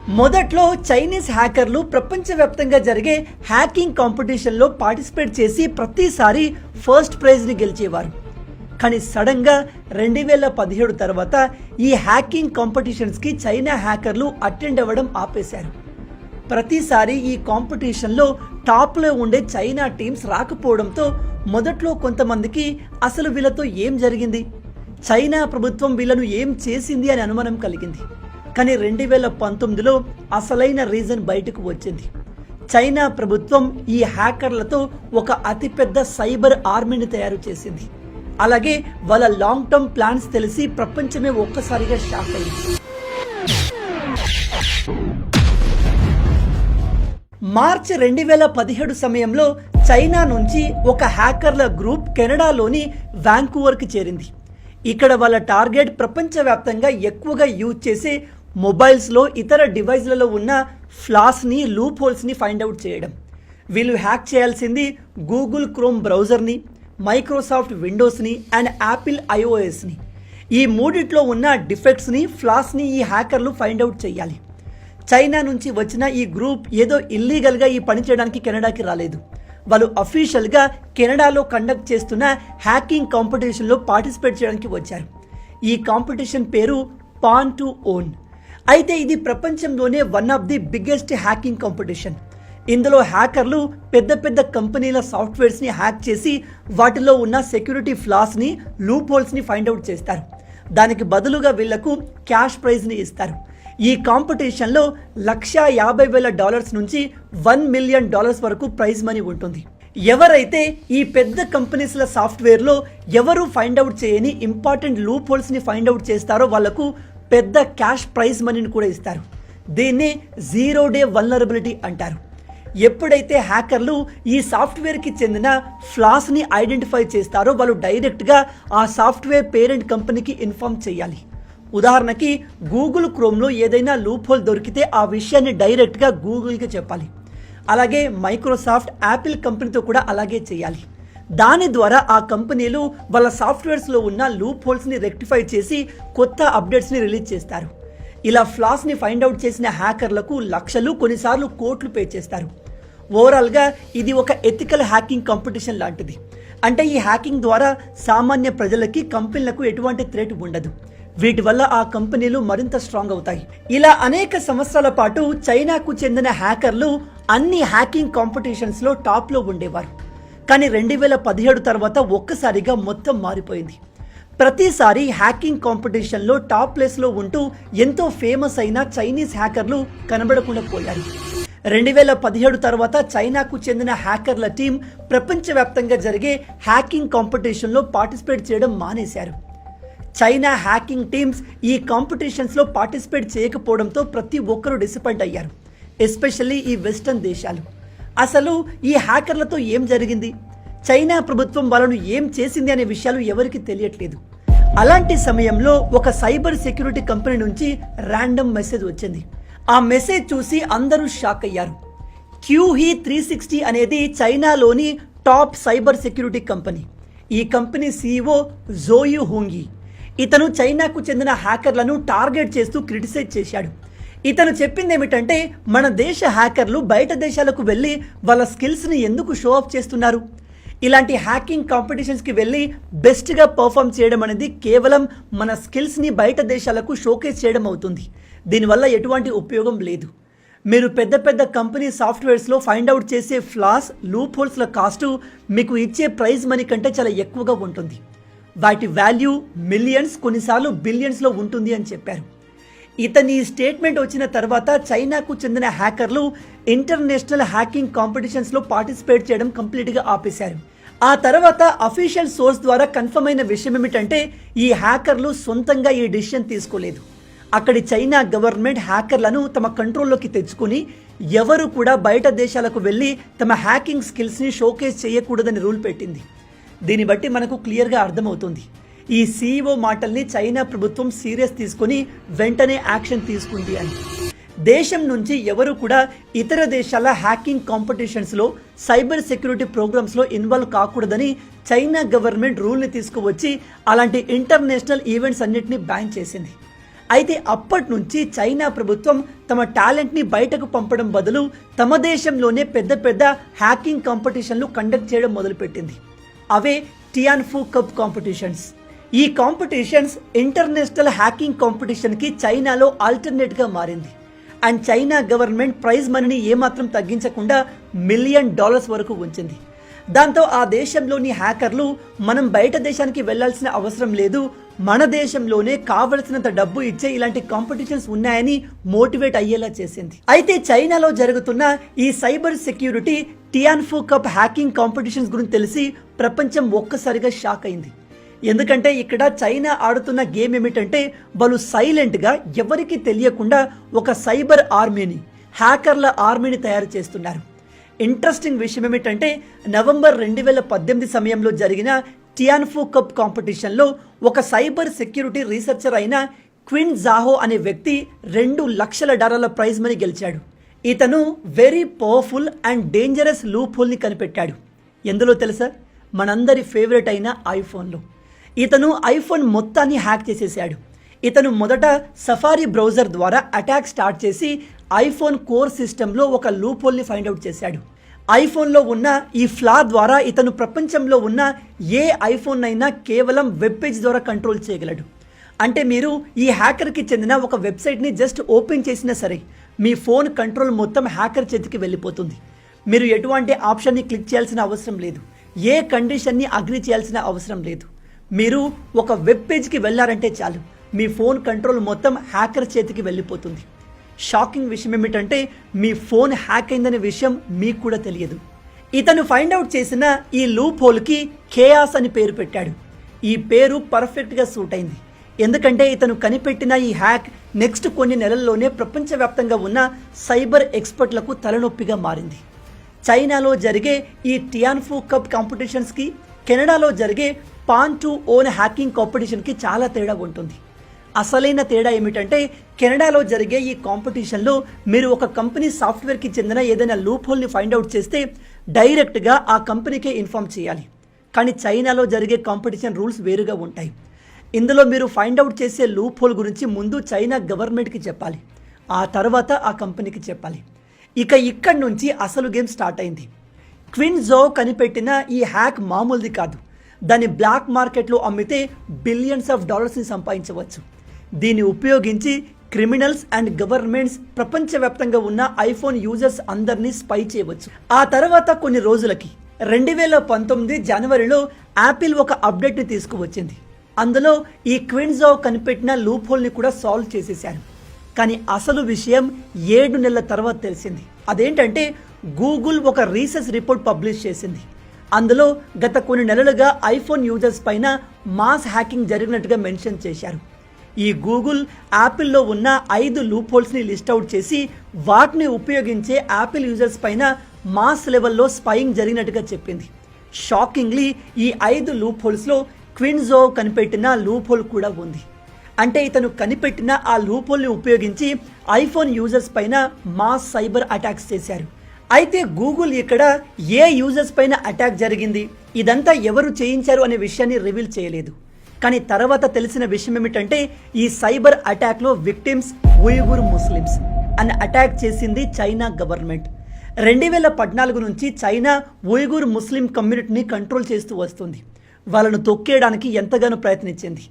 మొదట్లో చైనీస్ హ్యాకర్లు ప్రపంచవ్యాప్తంగా జరిగే హ్యాకింగ్ కాంపిటీషన్లో పార్టిసిపేట్ చేసి ప్రతిసారి ఫస్ట్ ప్రైజ్ని గెలిచేవారు. కానీ సడన్గా 2017 తర్వాత ఈ హ్యాకింగ్ కాంపిటీషన్స్కి చైనా హ్యాకర్లు అటెండ్ అవ్వడం ఆపేశారు. ప్రతిసారి ఈ కాంపిటీషన్లో టాప్లో ఉండే చైనా టీమ్స్ రాకపోవడంతో మొదట్లో కొంతమందికి అసలు వీళ్ళతో ఏం జరిగింది, చైనా ప్రభుత్వం వీళ్ళను ఏం చేసింది అని అనుమానం కలిగింది. కానీ 2019లో అసలైన రీజన్ బయటకు వచ్చింది. చైనా ప్రభుత్వం ఈ హ్యాకర్లతో ఒక అతిపెద్ద సైబర్ ఆర్మీని తయారు చేసింది. అలాగే వాళ్ళ లాంగ్ టర్మ్ ప్లాన్స్ తెలిసి ప్రపంచమే ఒక్కసారిగా షాక్ అయింది. మార్చి 2017 సమయంలో చైనా నుంచి ఒక హ్యాకర్ల గ్రూప్ కెనడాలోని వాంకూవర్కి చేరింది. ఇక్కడ వాళ్ళ టార్గెట్ ప్రపంచవ్యాప్తంగా ఎక్కువగా యూజ్ చేసే మొబైల్స్లో ఇతర డివైస్లలో ఉన్న ఫ్లాస్ని, లూప్ హోల్స్ని ఫైండ్ అవుట్ చేయడం. వీళ్ళు హ్యాక్ చేయాల్సింది గూగుల్ క్రోమ్ బ్రౌజర్ని, మైక్రోసాఫ్ట్ విండోస్ని అండ్ యాపిల్ ఐఓఎస్ని. ఈ మూడిట్లో ఉన్న డిఫెక్ట్స్ని, ఫ్లాస్ని ఈ హ్యాకర్లు ఫైండ్ అవుట్ చేయాలి. చైనా నుంచి వచ్చిన ఈ గ్రూప్ ఏదో ఇల్లీగల్గా ఈ పని చేయడానికి కెనడాకి రాలేదు. వాళ్ళు అఫీషియల్గా కెనడాలో కండక్ట్ చేస్తున్న హ్యాకింగ్ కాంపిటీషన్లో పార్టిసిపేట్ చేయడానికి వచ్చారు. ఈ కాంపిటీషన్ పేరు పాన్ టు ఓన్. అయితే ఇది ప్రపంచంలోనే one of the biggest hacking competition. ఇందులో హ్యాకర్లు పెద్ద పెద్ద కంపెనీల సాఫ్ట్వేర్స్ని హ్యాక్ చేసి వాటిలో ఉన్న సెక్యూరిటీ ఫ్లాస్ని, లూప్ హోల్స్ని ఫైండ్ అవుట్ చేస్తారు. దానికి బదులుగా వీళ్లకు క్యాష్ ప్రైజ్ని ఇస్తారు. ఈ కాంపిటీషన్లో $150,000 నుంచి $1 మిలియన్ వరకు ప్రైజ్ మనీ ఉంటుంది. ఎవరైతే ఈ పెద్ద కంపెనీస్ల సాఫ్ట్వేర్లో ఎవరు ఫైండ్ అవుట్ చేయని ఇంపార్టెంట్ లూప్ హోల్స్ని ఫైండ్ అవుట్ చేస్తారో వాళ్లకు పెద్ద క్యాష్ ప్రైజ్ మనీని కూడా ఇస్తారు. దీన్ని 0 డే వల్నరబిలిటీ అంటారు. ఎప్పుడైతే హ్యాకర్లు ఈ సాఫ్ట్వేర్కి చెందిన ఫ్లాస్ని ఐడెంటిఫై చేస్తారో వాళ్ళు డైరెక్ట్గా ఆ సాఫ్ట్వేర్ పేరెంట్ కంపెనీకి ఇన్ఫార్మ్ చేయాలి. ఉదాహరణకి గూగుల్ క్రోమ్లో ఏదైనా లూప్ హోల్ దొరికితే ఆ విషయాన్ని డైరెక్ట్గా గూగుల్కి చెప్పాలి. అలాగే మైక్రోసాఫ్ట్, యాపిల్ కంపెనీతో కూడా అలాగే చేయాలి. దాని ద్వారా ఆ కంపెనీలు వాళ్ళ సాఫ్ట్వేర్స్లో ఉన్న లూప్ హోల్స్ని రెక్టిఫై చేసి కొత్త అప్డేట్స్ని రిలీజ్ చేస్తారు. ఇలా ఫ్లాస్ని ఫైండ్ అవుట్ చేసిన హ్యాకర్లకు లక్షలు, కొన్నిసార్లు కోట్లు పే చేస్తారు. ఓవరాల్గా ఇది ఒక ఎథికల్ హ్యాకింగ్ కాంపిటీషన్ లాంటిది. అంటే ఈ హ్యాకింగ్ ద్వారా సామాన్య ప్రజలకి, కంపెనీలకు ఎటువంటి థ్రెట్ ఉండదు. వీటి వల్ల ఆ కంపెనీలు మరింత స్ట్రాంగ్ అవుతాయి. ఇలా అనేక సంవత్సరాల పాటు చైనాకు చెందిన హ్యాకర్లు అన్ని హ్యాకింగ్ కాంపిటీషన్స్లో టాప్లో ఉండేవారు. కానీ 2017 తర్వాత ఒక్కసారిగా మొత్తం మారిపోయింది. ప్రతిసారి హ్యాకింగ్ కాంపిటీషన్లో టాప్ ప్లేస్లో ఉంటూ ఎంతో ఫేమస్ అయిన చైనీస్ హ్యాకర్లు కనబడకుండా పోయారు. 2017 తర్వాత చైనాకు చెందిన హ్యాకర్ల టీం ప్రపంచవ్యాప్తంగా జరిగే హ్యాకింగ్ కాంపిటీషన్లో పార్టిసిపేట్ చేయడం మానేశారు. చైనా హ్యాకింగ్ టీమ్స్ ఈ కాంపిటీషన్స్లో పార్టిసిపేట్ చేయకపోవడంతో ప్రతి ఒక్కరూ డిసప్పాయింట్ అయ్యారు, ఎస్పెషల్లీ ఈ వెస్టర్న్ దేశాలు. అసలు ఈ హ్యాకర్లతో ఏం జరిగింది, చైనా ప్రభుత్వం వాళ్ళను ఏం చేసింది అనే విషయాలు ఎవరికి తెలియట్లేదు. అలాంటి సమయంలో ఒక సైబర్ సెక్యూరిటీ కంపెనీ నుంచి ర్యాండమ్ మెసేజ్ వచ్చింది. ఆ మెసేజ్ చూసి అందరూ షాక్ అయ్యారు. క్యూహీ 360 అనేది చైనాలోని టాప్ సైబర్ సెక్యూరిటీ కంపెనీ. ఈ కంపెనీ CEO జోయు హోంగి. ఇతను చైనాకు చెందిన హ్యాకర్లను టార్గెట్ చేస్తూ క్రిటిసైజ్ చేశాడు. ఇతను చెప్పింది ఏమిటంటే, మన దేశ హ్యాకర్లు బయట దేశాలకు వెళ్ళి వాళ్ళ స్కిల్స్ని ఎందుకు షో ఆఫ్ చేస్తున్నారు? ఇలాంటి హ్యాకింగ్ కాంపిటీషన్స్కి వెళ్ళి బెస్ట్గా పర్ఫామ్ చేయడం అనేది కేవలం మన స్కిల్స్ని బయట దేశాలకు షోకేస్ చేయడం అవుతుంది. దీనివల్ల ఎటువంటి ఉపయోగం లేదు. మీరు పెద్ద పెద్ద కంపెనీ సాఫ్ట్వేర్స్లో ఫైండ్ అవుట్ చేసే ఫ్లాస్, లూప్ హోల్స్ల కాస్టు మీకు ఇచ్చే ప్రైజ్ మనీ కంటే చాలా ఎక్కువగా ఉంటుంది. వాటి వాల్యూ మిలియన్స్, కొన్నిసార్లు బిలియన్స్లో ఉంటుంది అని చెప్పారు. ఇతని స్టేట్మెంట్ వచ్చిన తర్వాత చైనాకు చెందిన హ్యాకర్లు ఇంటర్నేషనల్ హ్యాకింగ్ కాంపిటీషన్స్లో పార్టిసిపేట్ చేయడం కంప్లీట్గా ఆపేశారు. ఆ తర్వాత అఫీషియల్ సోర్స్ ద్వారా కన్ఫర్మ్ అయిన విషయం ఏమిటంటే, ఈ హ్యాకర్లు సొంతంగా ఈ డిసిషన్ తీసుకోలేదు. అక్కడి చైనా గవర్నమెంట్ హ్యాకర్లను తమ కంట్రోల్లోకి తెచ్చుకుని ఎవరు కూడా బయట దేశాలకు వెళ్ళి తమ హ్యాకింగ్ స్కిల్స్ని షోకేస్ చేయకూడదని రూల్ పెట్టింది. దీన్ని బట్టి మనకు క్లియర్గా అర్థమవుతుంది, ఈ CEO మాటల్ని చైనా ప్రభుత్వం సీరియస్ తీసుకుని వెంటనే యాక్షన్ తీసుకుంది అని. దేశం నుంచి ఎవరు కూడా ఇతర దేశాల హ్యాకింగ్ కాంపిటీషన్స్లో, సైబర్ సెక్యూరిటీ ప్రోగ్రామ్స్లో ఇన్వాల్వ్ కాకూడదని చైనా గవర్నమెంట్ రూల్ని తీసుకువచ్చి అలాంటి ఇంటర్నేషనల్ ఈవెంట్స్ అన్నిటిని బ్యాన్ చేసింది. అయితే అప్పటి నుంచి చైనా ప్రభుత్వం తమ టాలెంట్ని బయటకు పంపడం బదులు తమ దేశంలోనే పెద్ద పెద్ద హ్యాకింగ్ కాంపిటీషన్లు కండక్ట్ చేయడం మొదలుపెట్టింది. అవే టియాన్ఫు కప్ కాంపిటీషన్స్. ఈ కాంపిటీషన్స్ ఇంటర్నేషనల్ హ్యాకింగ్ కాంపిటీషన్కి చైనాలో ఆల్టర్నేట్గా మారింది. అండ్ చైనా గవర్నమెంట్ ప్రైజ్ మనీని ఏమాత్రం తగ్గించకుండా $1 మిలియన్ వరకు ఉంచింది. దాంతో ఆ దేశంలోని హ్యాకర్లు మనం బయట దేశానికి వెళ్లాల్సిన అవసరం లేదు, మన దేశంలోనే కావలసినంత డబ్బు ఇచ్చే ఇలాంటి కాంపిటీషన్స్ ఉన్నాయని మోటివేట్ అయ్యేలా చేసింది. అయితే చైనాలో జరుగుతున్న ఈ cyber security Tianfu cup hacking competitions గురించి తెలిసి ప్రపంచం ఒక్కసారిగా షాక్ అయింది. ఎందుకంటే ఇక్కడ చైనా ఆడుతున్న గేమ్ ఏమిటంటే వాళ్ళు సైలెంట్గా ఎవరికి తెలియకుండా ఒక సైబర్ ఆర్మీని, హ్యాకర్ల ఆర్మీని తయారు చేస్తున్నారు. ఇంట్రెస్టింగ్ విషయం ఏమిటంటే నవంబర్ 2018 సమయంలో జరిగిన టియాన్ఫు కప్ కాంపిటీషన్లో ఒక సైబర్ సెక్యూరిటీ రీసెర్చర్ అయిన క్విన్ జాహో అనే వ్యక్తి $2 లక్షల ప్రైజ్ మనీ గెలిచాడు. ఇతను వెరీ పవర్ఫుల్ అండ్ డేంజరస్ లూప్ హోల్ని కనిపెట్టాడు. ఎందులో తెలుసా? మనందరి ఫేవరెట్ అయిన ఐఫోన్లో. ఇతను ఐఫోన్ మొత్తాన్ని హ్యాక్ చేసేసాడు. ఇతను మొదట సఫారీ బ్రౌజర్ ద్వారా అటాక్ స్టార్ట్ చేసి ఐఫోన్ కోర్ సిస్టంలో ఒక లూప్ హోల్ని ఫైండ్ అవుట్ చేశాడు. ఐఫోన్లో ఉన్న ఈ ఫ్లా ద్వారా ఇతను ప్రపంచంలో ఉన్న ఏ ఐఫోన్ అయినా కేవలం వెబ్ పేజ్ ద్వారా కంట్రోల్ చేయగలడు. అంటే మీరు ఈ హ్యాకర్కి చెందిన ఒక వెబ్సైట్ని జస్ట్ ఓపెన్ చేసినా సరే మీ ఫోన్ కంట్రోల్ మొత్తం హ్యాకర్ చేతికి వెళ్ళిపోతుంది. మీరు ఎటువంటి ఆప్షన్ని క్లిక్ చేయాల్సిన అవసరం లేదు, ఏ కండిషన్ని అగ్రి చేయాల్సిన అవసరం లేదు. మీరు ఒక వెబ్ పేజ్కి వెళ్ళారంటే చాలు మీ ఫోన్ కంట్రోల్ మొత్తం హ్యాకర్ చేతికి వెళ్ళిపోతుంది. షాకింగ్ విషయం ఏమిటంటే మీ ఫోన్ హ్యాక్ అయిందనే విషయం మీకు కూడా తెలియదు. ఇతను ఫైండ్ అవుట్ చేసిన ఈ లూప్ హోల్కి ఖేయాస్ అని పేరు పెట్టాడు. ఈ పేరు పర్ఫెక్ట్గా సూట్ అయింది. ఎందుకంటే ఇతను కనిపెట్టిన ఈ హ్యాక్ నెక్స్ట్ కొన్ని నెలల్లోనే ప్రపంచవ్యాప్తంగా ఉన్న సైబర్ ఎక్స్పర్ట్లకు తలనొప్పిగా మారింది. చైనాలో జరిగే ఈ టియాన్ఫు కప్ కాంపిటీషన్స్కి కెనడాలో జరిగే పాన్ టు ఓన్ హ్యాకింగ్ కాంపిటీషన్కి చాలా తేడా ఉంటుంది. అసలైన తేడా ఏమిటంటే కెనడాలో జరిగే ఈ కాంపిటీషన్లో మీరు ఒక కంపెనీ సాఫ్ట్వేర్కి చెందిన ఏదైనా లూప్ హోల్ని ఫైండ్ అవుట్ చేస్తే డైరెక్ట్గా ఆ కంపెనీకే ఇన్ఫార్మ్ చేయాలి. కానీ చైనాలో జరిగే కాంపిటీషన్ రూల్స్ వేరుగా ఉంటాయి. ఇందులో మీరు ఫైండ్ అవుట్ చేసే లూప్ హోల్ గురించి ముందు చైనా గవర్నమెంట్కి చెప్పాలి, ఆ తర్వాత ఆ కంపెనీకి చెప్పాలి. ఇక్కడి నుంచి అసలు గేమ్ స్టార్ట్ అయింది. క్విన్ జో కనిపెట్టిన ఈ హ్యాక్ మామూలుది కాదు. దాన్ని బ్లాక్ మార్కెట్లో అమ్మితే బిలియన్స్ ఆఫ్ డాలర్స్ని సంపాదించవచ్చు. దీన్ని ఉపయోగించి క్రిమినల్స్ అండ్ గవర్నమెంట్స్ ప్రపంచవ్యాప్తంగా ఉన్న ఐఫోన్ యూజర్స్ అందరినీ స్పై చేయవచ్చు. ఆ తర్వాత కొన్ని రోజులకి 2019 జనవరిలో యాపిల్ ఒక అప్డేట్ని తీసుకువచ్చింది. అందులో ఈ క్విన్ జో కనిపెట్టిన లూప్ హోల్ని కూడా సాల్వ్ చేసేశారు. కానీ అసలు విషయం 7 నెలల తర్వాత తెలిసింది. అదేంటంటే గూగుల్ ఒక రీసెర్చ్ రిపోర్ట్ పబ్లిష్ చేసింది. అందులో గత కొన్ని నెలలుగా ఐఫోన్ యూజర్స్ పైన మాస్ హ్యాకింగ్ జరిగినట్టుగా మెన్షన్ చేశారు. ఈ గూగుల్ యాపిల్లో ఉన్న 5 లూప్ హోల్స్ని లిస్ట్ అవుట్ చేసి వాటిని ఉపయోగించే యాపిల్ యూజర్స్ పైన మాస్ లెవెల్లో స్పైయింగ్ జరిగినట్టుగా చెప్పింది. షాకింగ్లీ ఈ 5 లూప్ హోల్స్లో క్విన్ జో కనిపెట్టిన లూప్ హోల్ కూడా ఉంది. అంటే ఇతను కనిపెట్టిన ఆ లూప్ హోల్ని ఉపయోగించి ఐఫోన్ యూజర్స్ పైన మాస్ సైబర్ అటాక్స్ చేశారు. అయితే గూగుల్ ఇక్కడ ఏ యూజర్స్ పైన అటాక్ జరిగింది, ఇదంతా ఎవరు చేయించారు అనే విషయాన్ని రివీల్ చేయలేదు. కానీ తర్వాత తెలిసిన విషయం ఏమిటంటే ఈ సైబర్ అటాక్లో విక్టిమ్స్ ఉయిగుర్ ముస్లిమ్స్ అని అటాక్ చేసింది చైనా గవర్నమెంట్. 2014 నుంచి చైనా ఉయిగుర్ ముస్లిం కమ్యూనిటీని కంట్రోల్ చేస్తూ వస్తుంది. వాళ్ళను తొక్కేయడానికి ఎంతగానో ప్రయత్నించింది.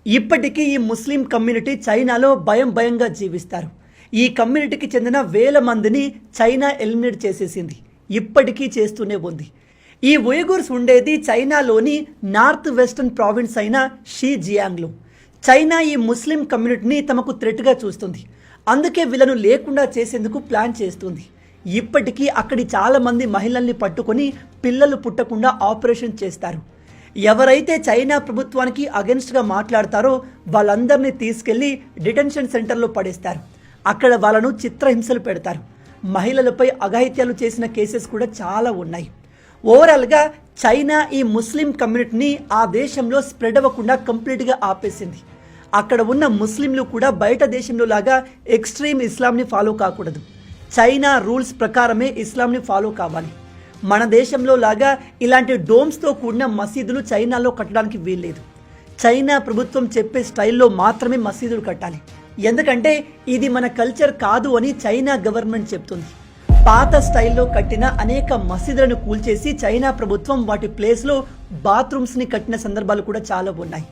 ఇప్పటికీ ఈ ముస్లిం కమ్యూనిటీ చైనాలో భయంగా జీవిస్తారు. ఈ కమ్యూనిటీకి చెందిన వేల మందిని చైనా ఎలిమినేట్ చేసేసింది, ఇప్పటికీ చేస్తూనే ఉంది. ఈ ఉయిగుర్స్ ఉండేది చైనాలోని నార్త్ వెస్టర్న్ ప్రావిన్స్ అయిన షీజియాంగ్లో. చైనా ఈ ముస్లిం కమ్యూనిటీని తమకు థ్రెట్గా చూస్తుంది. అందుకే వీళ్ళను లేకుండా చేసేందుకు ప్లాన్ చేస్తుంది. ఇప్పటికీ అక్కడి చాలామంది మహిళల్ని పట్టుకొని పిల్లలు పుట్టకుండా ఆపరేషన్ చేస్తారు. ఎవరైతే చైనా ప్రభుత్వానికి అగెన్స్ట్గా మాట్లాడతారో వాళ్ళందరినీ తీసుకెళ్లి డిటెన్షన్ సెంటర్లో పడేస్తారు. అక్కడ వాళ్ళను చిత్రహింసలు పెడతారు. మహిళలపై అఘాయిత్యాలు చేసిన కేసెస్ కూడా చాలా ఉన్నాయి. ఓవరాల్గా చైనా ఈ ముస్లిం కమ్యూనిటీని ఆ దేశంలో స్ప్రెడ్ అవ్వకుండా కంప్లీట్గా ఆపేసింది. అక్కడ ఉన్న ముస్లింలు కూడా బయట దేశంలో లాగా ఎక్స్ట్రీమ్ ఇస్లాంని ఫాలో కాకూడదు. చైనా రూల్స్ ప్రకారమే ఇస్లాంని ఫాలో కావాలి. మన దేశంలో లాగా ఇలాంటి డోమ్స్తో కూడిన మసీదులు చైనాలో కట్టడానికి వీల్లేదు. చైనా ప్రభుత్వం చెప్పే స్టైల్లో మాత్రమే మసీదులు కట్టాలి. ఎందుకంటే ఇది మన కల్చర్ కాదు అని చైనా గవర్నమెంట్ చెప్తుంది. పాత స్టైల్లో కట్టిన అనేక మసీదులను కూల్చేసి చైనా ప్రభుత్వం వాటి ప్లేస్లో బాత్రూమ్స్ని కట్టిన సందర్భాలు కూడా చాలా ఉన్నాయి.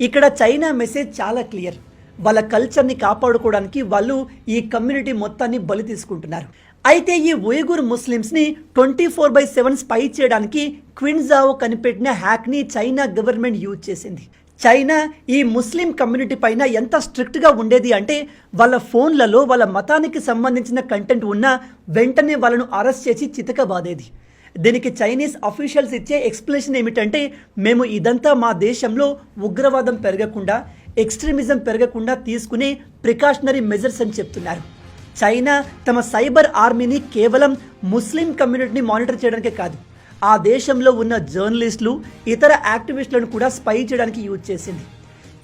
ఇక్కడ చైనా మెసేజ్ చాలా క్లియర్. వాళ్ళ కల్చర్ని కాపాడుకోవడానికి వాళ్ళు ఈ కమ్యూనిటీ మొత్తాన్ని బలి తీసుకుంటున్నారు. అయితే ఈ ఉయగుర్ ముస్లిమ్స్ని 24/7 స్పై చేయడానికి క్విన్జావో కనిపెట్టిన హ్యాక్ని చైనా గవర్నమెంట్ యూజ్ చేసింది. చైనా ఈ ముస్లిం కమ్యూనిటీ పైన ఎంత స్ట్రిక్ట్గా ఉండేది అంటే వాళ్ళ ఫోన్లలో వాళ్ళ మతానికి సంబంధించిన కంటెంట్ ఉన్నా వెంటనే వాళ్ళను అరెస్ట్ చేసి చితకబాదేది. దీనికి చైనీస్ అఫీషియల్స్ ఇచ్చే ఎక్స్ప్లెనేషన్ ఏమిటంటే, మేము ఇదంతా మా దేశంలో ఉగ్రవాదం పెరగకుండా, ఎక్స్ట్రీమిజం పెరగకుండా తీసుకునే ప్రికాషనరీ మెజర్స్ అని చెప్తున్నారు. చైనా తమ సైబర్ ఆర్మీని కేవలం ముస్లిం కమ్యూనిటీని మానిటర్ చేయడానికే కాదు, ఆ దేశంలో ఉన్న జర్నలిస్టులు, ఇతర యాక్టివిస్టులను కూడా స్పై చేయడానికి యూజ్ చేసింది.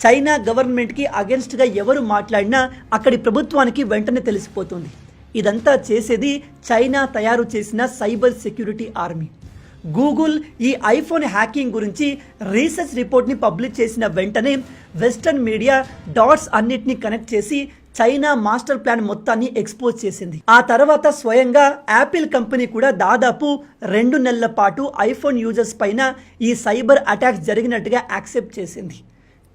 చైనా గవర్నమెంట్కి అగెన్స్ట్గా ఎవరు మాట్లాడినా అక్కడి ప్రభుత్వానికి వెంటనే తెలిసిపోతుంది. ఇదంతా చేసేది చైనా తయారు చేసిన సైబర్ సెక్యూరిటీ ఆర్మీ. గూగుల్ ఈ ఐఫోన్ హ్యాకింగ్ గురించి రీసెర్చ్ రిపోర్ట్ని పబ్లిష్ చేసిన వెంటనే వెస్టర్న్ మీడియా డాట్స్ అన్నిటినీ కనెక్ట్ చేసి చైనా మాస్టర్ ప్లాన్ మొత్తాన్ని ఎక్స్పోజ్ చేసింది. ఆ తర్వాత స్వయంగా యాపిల్ కంపెనీ కూడా దాదాపు 2 నెలల పాటు ఐఫోన్ యూజర్స్ పైన ఈ సైబర్ అటాక్స్ జరిగినట్టుగా యాక్సెప్ట్ చేసింది.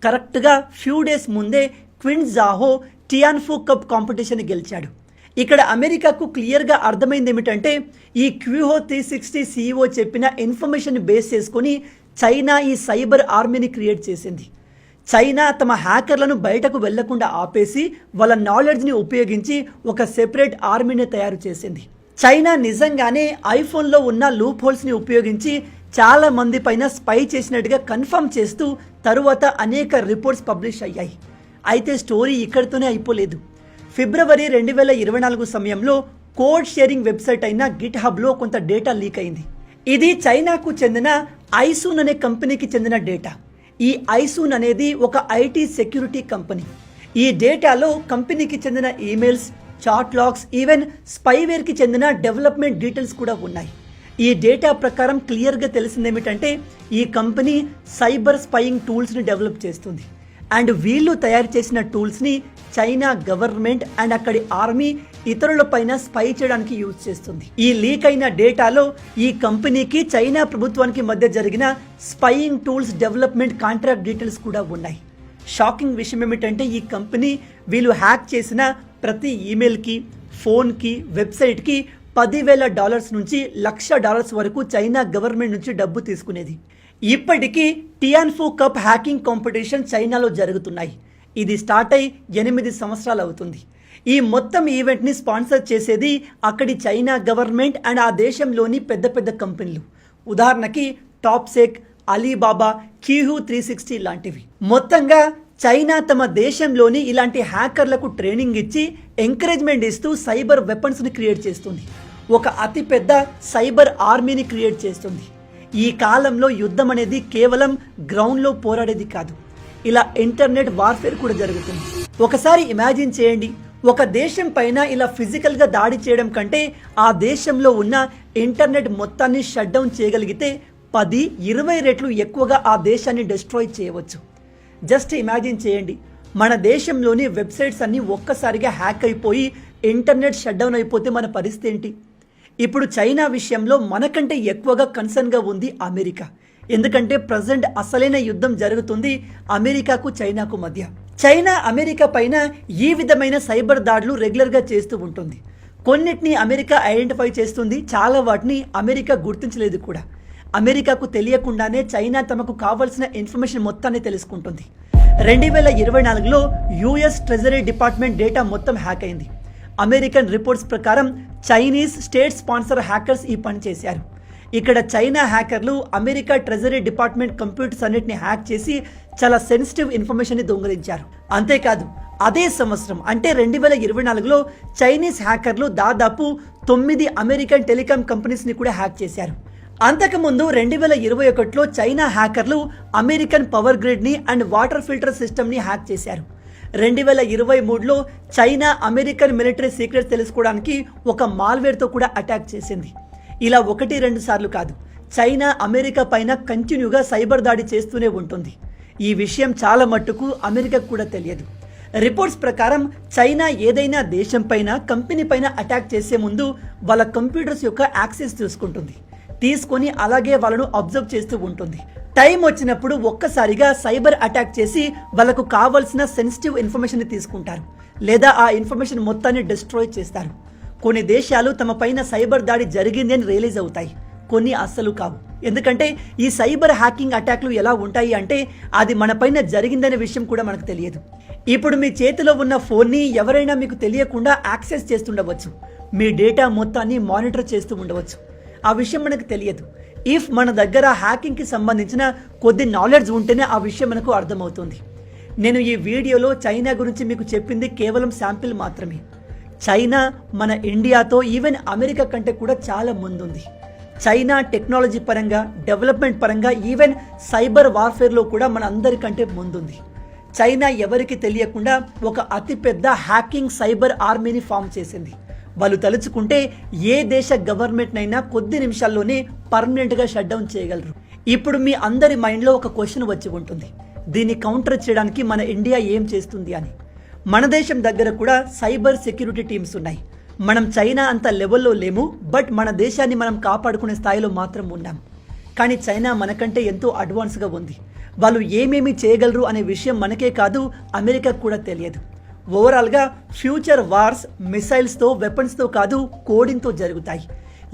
కరెక్ట్గా ఫ్యూ డేస్ ముందే క్విన్జావో టియాన్ఫు కప్ కాంపిటీషన్ గెలిచాడు. ఇక్కడ అమెరికాకు క్లియర్గా అర్థమైంది ఏమిటంటే, ఈ క్యూహో 360 CEO చెప్పిన ఇన్ఫర్మేషన్ బేస్ చేసుకొని చైనా ఈ సైబర్ ఆర్మీని క్రియేట్ చేసింది. చైనా తమ హ్యాకర్లను బయటకు వెళ్లకుండా ఆపేసి వాళ్ళ నాలెడ్జ్ని ఉపయోగించి ఒక సెపరేట్ ఆర్మీని తయారు చేసింది. చైనా నిజంగానే ఐఫోన్లో ఉన్న లూప్ హోల్స్ని ఉపయోగించి చాలా మంది పైన స్పై చేసినట్టుగా కన్ఫర్మ్ చేస్తూ తరువాత అనేక రిపోర్ట్స్ పబ్లిష్ అయ్యాయి. అయితే స్టోరీ ఇక్కడితోనే అయిపోలేదు. ఫిబ్రవరి 2024 సమయంలో కోడ్ షేరింగ్ వెబ్సైట్ అయిన గిట్ హబ్లో కొంత డేటా లీక్ అయింది. ఇది చైనాకు చెందిన ఐసూన్ అనే కంపెనీకి చెందిన డేటా. ఈ ఐసూన్ అనేది ఒక ఐటీ సెక్యూరిటీ కంపెనీ. ఈ డేటాలో కంపెనీకి చెందిన ఈమెయిల్స్, చాట్ లాగ్స్, ఈవెన్ స్పైవేర్కి చెందిన డెవలప్మెంట్ డీటెయిల్స్ కూడా ఉన్నాయి. ఈ డేటా ప్రకారం క్లియర్గా తెలిసిందేమిటంటే, ఈ కంపెనీ సైబర్ స్పైయింగ్ టూల్స్ని డెవలప్ చేస్తుంది. అండ్ వీళ్ళు తయారు చేసిన టూల్స్ని చైనా గవర్నమెంట్ అండ్ అక్కడి ఆర్మీ ఇతరులపైన స్పై చేయడానికి యూజ్ చేస్తుంది. ఈ లీక్ అయిన డేటాలో ఈ కంపెనీకి చైనా ప్రభుత్వానికి మధ్య జరిగిన spying tools development contract details కూడా ఉన్నాయి. షాకింగ్ విషయం ఏమిటంటే, ఈ కంపెనీ వీళ్ళు హ్యాక్ చేసిన ప్రతి ఈమెయిల్కి, ఫోన్కి, వెబ్సైట్కి $10,000 నుంచి $1,00,000 వరకు చైనా గవర్నమెంట్ నుంచి డబ్బు తీసుకునేది. ఇప్పటికీ టియాన్ఫు కప్ హ్యాకింగ్ కాంపిటీషన్ చైనాలో జరుగుతున్నాయి. ఇది స్టార్ట్ అయి 8 సంవత్సరాలు అవుతుంది. ఈ మొత్తం ఈవెంట్ని స్పాన్సర్ చేసేది అక్కడి చైనా గవర్నమెంట్ అండ్ ఆ దేశంలోని పెద్ద పెద్ద కంపెనీలు. ఉదాహరణకి టాప్సెక్, అలీబాబా, క్యూహో 360 లాంటివి. మొత్తంగా చైనా తమ దేశంలోని ఇలాంటి హ్యాకర్లకు ట్రైనింగ్ ఇచ్చి ఎంకరేజ్మెంట్ ఇస్తూ సైబర్ వెపన్స్ని క్రియేట్ చేస్తుంది. ఒక అతిపెద్ద సైబర్ ఆర్మీని క్రియేట్ చేస్తుంది. ఈ కాలంలో యుద్ధం అనేది కేవలం గ్రౌండ్లో పోరాడేది కాదు, ఇలా ఇంటర్నెట్ వార్ఫేర్ కూడా జరుగుతుంది. ఒకసారి ఇమాజిన్ చేయండి, ఒక దేశం పైన ఇలా ఫిజికల్గా దాడి చేయడం కంటే ఆ దేశంలో ఉన్న ఇంటర్నెట్ మొత్తాన్ని షట్ డౌన్ చేయగలిగితే 10-20 రెట్లు ఎక్కువగా ఆ దేశాన్ని డిస్ట్రాయ్ చేయవచ్చు. జస్ట్ ఇమాజిన్ చేయండి, మన దేశంలోని వెబ్సైట్స్ అన్నీ ఒక్కసారిగా హ్యాక్ అయిపోయి ఇంటర్నెట్ షట్ డౌన్ అయిపోతే మన పరిస్థితి ఏంటి? ఇప్పుడు చైనా విషయంలో మనకంటే ఎక్కువగా కన్సర్న్గా ఉంది అమెరికా. ఎందుకంటే ప్రజెంట్ అసలైన యుద్ధం జరుగుతుంది అమెరికాకు చైనాకు మధ్య. చైనా అమెరికా పైన ఈ విధమైన సైబర్ దాడులు రెగ్యులర్గా చేస్తూ ఉంటుంది. కొన్నిటిని అమెరికా ఐడెంటిఫై చేస్తుంది, చాలా వాటిని అమెరికా గుర్తించలేదు కూడా. అమెరికాకు తెలియకుండానే చైనా తమకు కావాల్సిన ఇన్ఫర్మేషన్ మొత్తాన్ని తెలుసుకుంటుంది. 2024లో యుఎస్ ట్రెజరీ డిపార్ట్మెంట్ డేటా మొత్తం హ్యాక్ అయింది. అమెరికన్ రిపోర్ట్స్ ప్రకారం చైనీస్ స్టేట్ స్పాన్సర్ హ్యాకర్స్ ఈ పని చేశారు. ఇక్కడ చైనా హ్యాకర్లు అమెరికా ట్రెజరీ డిపార్ట్మెంట్ కంప్యూటర్స్ అన్నిటిని హ్యాక్ చేసి చాలా సెన్సిటివ్ ఇన్ఫర్మేషన్ని దొంగిలించారు. అంతేకాదు అదే సంవత్సరం అంటే 2024లో చైనీస్ హ్యాకర్లు దాదాపు 9 అమెరికన్ టెలికాం కంపెనీస్ని కూడా హ్యాక్ చేశారు. అంతకుముందు 2021లో చైనా హ్యాకర్లు అమెరికన్ పవర్ గ్రిడ్ని అండ్ వాటర్ ఫిల్టర్ సిస్టమ్ని హ్యాక్ చేశారు. 2023లో చైనా అమెరికన్ మిలిటరీ సీక్రెట్స్ తెలుసుకోవడానికి ఒక మాల్వేర్తో కూడా అటాక్ చేసింది. ఇలా 1-2 సార్లు కాదు, చైనా అమెరికా పైన కంటిన్యూగా సైబర్ దాడి చేస్తూనే ఉంటుంది. ఈ విషయం చాలా మట్టుకు అమెరికాకు కూడా తెలియదు. రిపోర్ట్స్ ప్రకారం చైనా ఏదైనా దేశం పైన కంపెనీ పైన అటాక్ చేసే ముందు వాళ్ళ కంప్యూటర్స్ యొక్క యాక్సెస్ తీసుకొని అలాగే వాళ్ళను అబ్జర్వ్ చేస్తూ ఉంటుంది. టైం వచ్చినప్పుడు ఒక్కసారిగా సైబర్ అటాక్ చేసి వాళ్ళకు కావాల్సిన సెన్సిటివ్ ఇన్ఫర్మేషన్ తీసుకుంటారు లేదా ఆ ఇన్ఫర్మేషన్ మొత్తాన్ని డిస్ట్రాయ్ చేస్తారు. కొన్ని దేశాలు తమ పైన సైబర్ దాడి జరిగింది అని రియలైజ్ అవుతాయి, కొన్ని అస్సలు కావు. ఎందుకంటే ఈ సైబర్ హ్యాకింగ్ అటాక్లు ఎలా ఉంటాయి అంటే అది మన పైన జరిగిందనే విషయం కూడా మనకు తెలియదు. ఇప్పుడు మీ చేతిలో ఉన్న ఫోన్ని ఎవరైనా మీకు తెలియకుండా యాక్సెస్ చేస్తుండవచ్చు, మీ డేటా మొత్తాన్ని మానిటర్ చేస్తూ ఉండవచ్చు. ఆ విషయం మనకు తెలియదు. ఇఫ్ మన దగ్గర హ్యాకింగ్కి సంబంధించిన కొద్ది నాలెడ్జ్ ఉంటేనే ఆ విషయం మనకు అర్థమవుతుంది. నేను ఈ వీడియోలో చైనా గురించి మీకు చెప్పింది కేవలం శాంపిల్ మాత్రమే. చైనా మన ఇండియాతో ఈవెన్ అమెరికా కంటే కూడా చాలా ముందుంది. చైనా టెక్నాలజీ పరంగా, డెవలప్మెంట్ పరంగా, ఈవెన్ సైబర్ వార్ఫేర్లో కూడా మన అందరికంటే ముందుంది. చైనా ఎవరికి తెలియకుండా ఒక అతిపెద్ద హ్యాకింగ్ సైబర్ ఆర్మీని ఫామ్ చేసింది. వాళ్ళు తలుచుకుంటే ఏ దేశ గవర్నమెంట్ అయినా కొద్ది నిమిషాల్లోనే పర్మనెంట్గా షట్ డౌన్ చేయగలరు. ఇప్పుడు మీ అందరి మైండ్లో ఒక క్వశ్చన్ వచ్చి ఉంటుంది, దీన్ని కౌంటర్ చేయడానికి మన ఇండియా ఏం చేస్తుంది అని. మన దేశం దగ్గర కూడా సైబర్ సెక్యూరిటీ టీమ్స్ ఉన్నాయి. మనం చైనా అంత లెవెల్లో లేము, బట్ మన దేశాన్ని మనం కాపాడుకునే స్థాయిలో మాత్రం ఉన్నాం. కానీ చైనా మనకంటే ఎంతో అడ్వాన్స్గా ఉంది. వాళ్ళు ఏమేమి చేయగలరు అనే విషయం మనకే కాదు, అమెరికాకు కూడా తెలియదు. ఓవరాల్గా ఫ్యూచర్ వార్స్ మిసైల్స్తో, వెపన్స్తో కాదు, కోడింగ్తో జరుగుతాయి.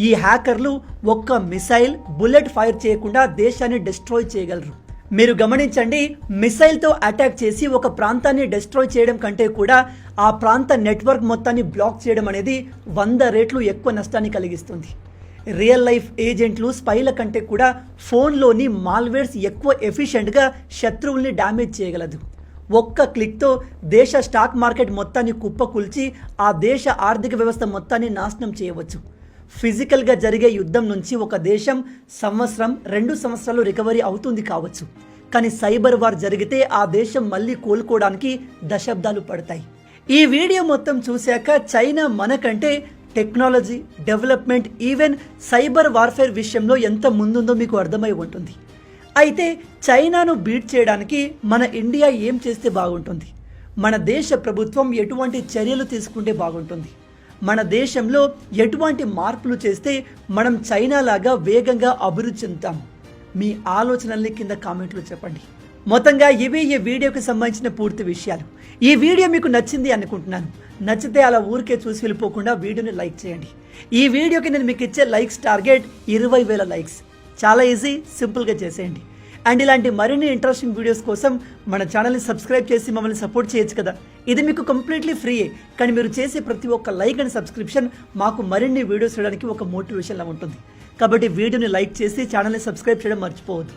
ఈ హ్యాకర్లు ఒక్క మిసైల్, బుల్లెట్ ఫైర్ చేయకుండా దేశాన్ని డిస్ట్రాయ్ చేయగలరు. మీరు గమనించండి, మిసైల్తో అటాక్ చేసి ఒక ప్రాంతాన్ని డిస్ట్రాయ్ చేయడం కంటే కూడా ఆ ప్రాంత నెట్వర్క్ మొత్తాన్ని బ్లాక్ చేయడం అనేది 100 రెట్లు ఎక్కువ నష్టాన్ని కలిగిస్తుంది. రియల్ లైఫ్ ఏజెంట్లు, స్పైల కంటే కూడా ఫోన్లోని మాల్వేర్స్ ఎక్కువ ఎఫిషియెంట్గా శత్రువుల్ని డ్యామేజ్ చేయగలదు. ఒక్క క్లిక్తో దేశ స్టాక్ మార్కెట్ మొత్తాన్ని కుప్పకూల్చి ఆ దేశ ఆర్థిక వ్యవస్థ మొత్తాన్ని నాశనం చేయవచ్చు. ఫిజికల్గా జరిగే యుద్ధం నుంచి ఒక దేశం సంవత్సరం, 2 సంవత్సరాలు రికవరీ అవుతుంది కావచ్చు, కానీ సైబర్ వార్ జరిగితే ఆ దేశం మళ్ళీ కోలుకోవడానికి దశాబ్దాలు పడతాయి. ఈ వీడియో మొత్తం చూశాక చైనా మనకంటే technology, development, even cyber warfare విషయంలో ఎంత ముందుందో మీకు అర్థమై ఉంటుంది. అయితే చైనాను బీట్ చేయడానికి మన ఇండియా ఏం చేస్తే బాగుంటుంది? మన దేశ ప్రభుత్వం ఎటువంటి చర్యలు తీసుకుంటే బాగుంటుంది? మన దేశంలో ఎటువంటి మార్పులు చేస్తే మనం చైనా లాగా వేగంగా అభివృద్ధి చెందుతాం? మీ ఆలోచనల్ని కింద కామెంట్లో చెప్పండి. మొత్తంగా ఇవే ఈ వీడియోకి సంబంధించిన పూర్తి విషయాలు. ఈ వీడియో మీకు నచ్చింది అనుకుంటున్నాను. నచ్చితే అలా ఊరికే చూసి వెళ్ళిపోకుండా వీడియోని లైక్ చేయండి. ఈ వీడియోకి నేను మీకు ఇచ్చే లైక్స్ టార్గెట్ 20,000 లైక్స్. చాలా ఈజీ, సింపుల్గా చేసేయండి. అండ్ ఇలాంటి మరిన్ని ఇంట్రెస్టింగ్ వీడియోస్ కోసం మన ఛానల్ని సబ్స్క్రైబ్ చేసి మమ్మల్ని సపోర్ట్ చేయొచ్చు కదా. ఇది మీకు కంప్లీట్లీ ఫ్రీయే, కానీ మీరు చేసే ప్రతి ఒక్క లైక్ అండ్ సబ్స్క్రిప్షన్ మాకు మరిన్ని వీడియోస్ చేయడానికి ఒక మోటివేషన్లా ఉంటుంది. కాబట్టి వీడియోని లైక్ చేసి ఛానల్ని సబ్స్క్రైబ్ చేయడం మర్చిపోవద్దు.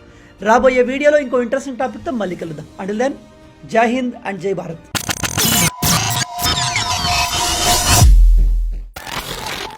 రాబోయే వీడియోలో ఇంకో ఇంట్రెస్టింగ్ టాపిక్తో మళ్ళీ కలుద్దాం. అంటిల్ దెన్, జై హింద్ అండ్ జై భారత్.